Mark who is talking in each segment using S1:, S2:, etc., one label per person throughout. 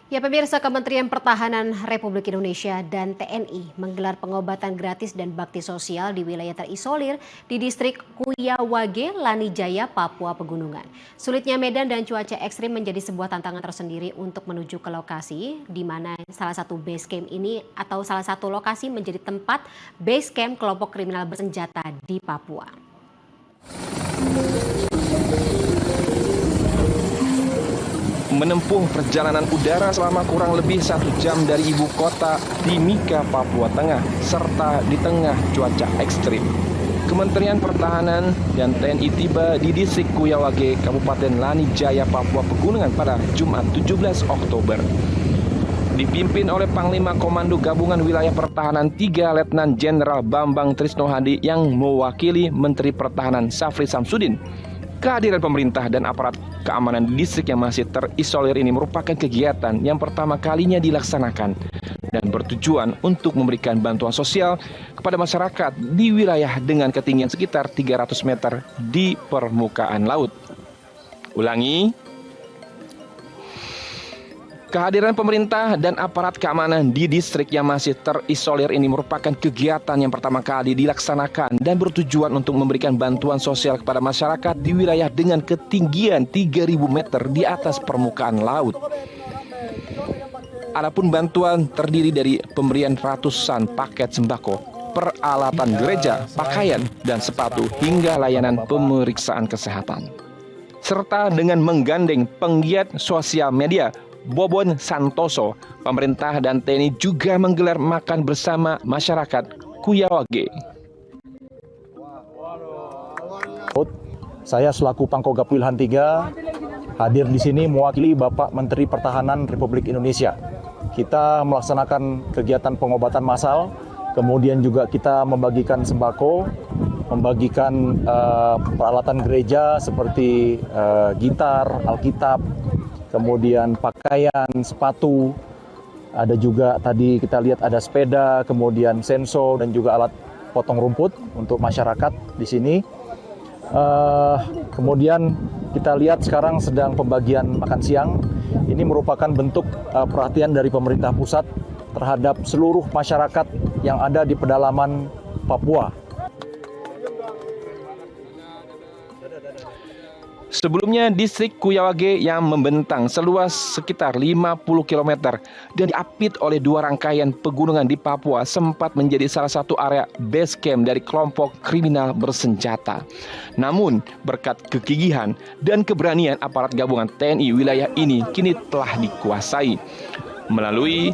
S1: Ya pemirsa, Kementerian Pertahanan Republik Indonesia dan TNI menggelar pengobatan gratis dan bakti sosial di wilayah terisolir di distrik Kuyawage, Lanijaya, Papua Pegunungan. Sulitnya medan dan cuaca ekstrim menjadi sebuah tantangan tersendiri untuk menuju ke lokasi di mana salah satu base camp ini atau salah satu lokasi menjadi tempat base camp kelompok kriminal bersenjata di Papua.
S2: Menempuh perjalanan udara selama kurang lebih 1 jam dari ibu kota Timika, Papua Tengah, serta di tengah cuaca ekstrim. Kementerian Pertahanan dan TNI tiba di distrik Kuyawage, Kabupaten Lanijaya, Papua Pegunungan pada Jumat 17 Oktober. Dipimpin oleh Panglima Komando Gabungan Wilayah Pertahanan 3 Letnan Jenderal Bambang Trisno Hadi yang mewakili Menteri Pertahanan Syafri Samsudin. Kehadiran pemerintah dan aparat keamanan di distrik yang masih terisolir ini merupakan kegiatan yang pertama kalinya dilaksanakan dan bertujuan untuk memberikan bantuan sosial kepada masyarakat di wilayah dengan ketinggian sekitar 300 meter di permukaan laut. Ulangi. Kehadiran pemerintah dan aparat keamanan di distrik yang masih terisolir ini merupakan kegiatan yang pertama kali dilaksanakan dan bertujuan untuk memberikan bantuan sosial kepada masyarakat di wilayah dengan ketinggian 3.000 meter di atas permukaan laut. Adapun bantuan terdiri dari pemberian ratusan paket sembako, peralatan gereja, pakaian, dan sepatu hingga layanan pemeriksaan kesehatan. Serta dengan menggandeng penggiat sosial media Bobon Santoso, pemerintah dan TNI juga menggelar makan bersama masyarakat Kuyawage.
S3: Saya selaku Pangkogap Wilhan III hadir di sini mewakili Bapak Menteri Pertahanan Republik Indonesia. Kita melaksanakan kegiatan pengobatan massal, kemudian juga kita membagikan sembako, membagikan peralatan gereja seperti gitar, Alkitab, kemudian pakaian, sepatu, ada juga tadi kita lihat ada sepeda, kemudian senso dan juga alat potong rumput untuk masyarakat di sini. Kemudian kita lihat sekarang sedang pembagian makan siang. Ini merupakan bentuk perhatian dari pemerintah pusat terhadap seluruh masyarakat yang ada di pedalaman Papua.
S2: Sebelumnya, distrik Kuyawage yang membentang seluas sekitar 50 km dan diapit oleh 2 rangkaian pegunungan di Papua sempat menjadi salah satu area base camp dari kelompok kriminal bersenjata. Namun, berkat kegigihan dan keberanian aparat gabungan TNI, wilayah ini kini telah dikuasai. Melalui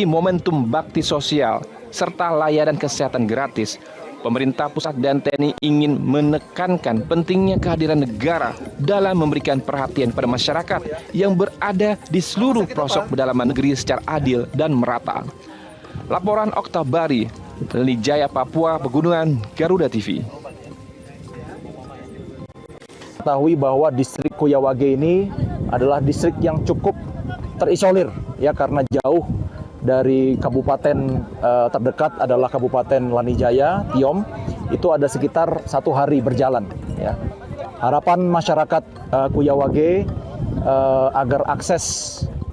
S2: momentum bakti sosial serta layanan kesehatan gratis, pemerintah pusat dan TNI ingin menekankan pentingnya kehadiran negara dalam memberikan perhatian pada masyarakat yang berada di seluruh pelosok pedalaman negeri secara adil dan merata. Laporan Oktabari, Lanijaya, Papua Pegunungan, Garuda TV.
S3: Ketahui bahwa distrik Kuyawage ini adalah distrik yang cukup terisolir ya karena jauh dari kabupaten terdekat adalah Kabupaten Lanijaya, Tiom, itu ada sekitar 1 hari berjalan. Ya. Harapan masyarakat Kuyawage agar akses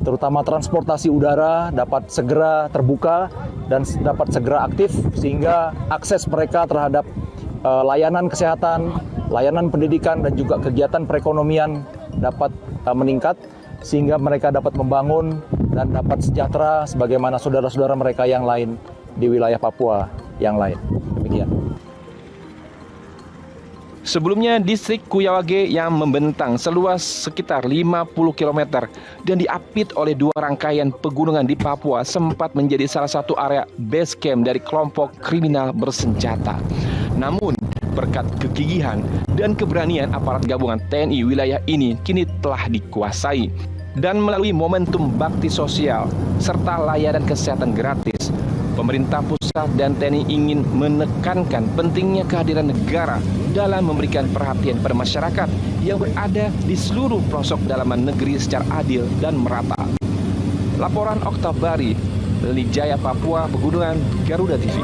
S3: terutama transportasi udara dapat segera terbuka dan dapat segera aktif sehingga akses mereka terhadap layanan kesehatan, layanan pendidikan dan juga kegiatan perekonomian dapat meningkat sehingga mereka dapat membangun dan dapat sejahtera sebagaimana saudara-saudara mereka yang lain di wilayah Papua yang lain. Demikian.
S2: Sebelumnya, distrik Kuyawage yang membentang seluas sekitar 50 km dan diapit oleh 2 rangkaian pegunungan di Papua sempat menjadi salah satu area base camp dari kelompok kriminal bersenjata. Namun, berkat kegigihan dan keberanian aparat gabungan TNI, wilayah ini kini telah dikuasai. Dan melalui momentum bakti sosial serta layanan kesehatan gratis, pemerintah pusat dan TNI ingin menekankan pentingnya kehadiran negara dalam memberikan perhatian pada masyarakat yang berada di seluruh pelosok pedalaman negeri secara adil dan merata. Laporan Oktabari, Lanijaya, Papua Pegunungan, Garuda TV.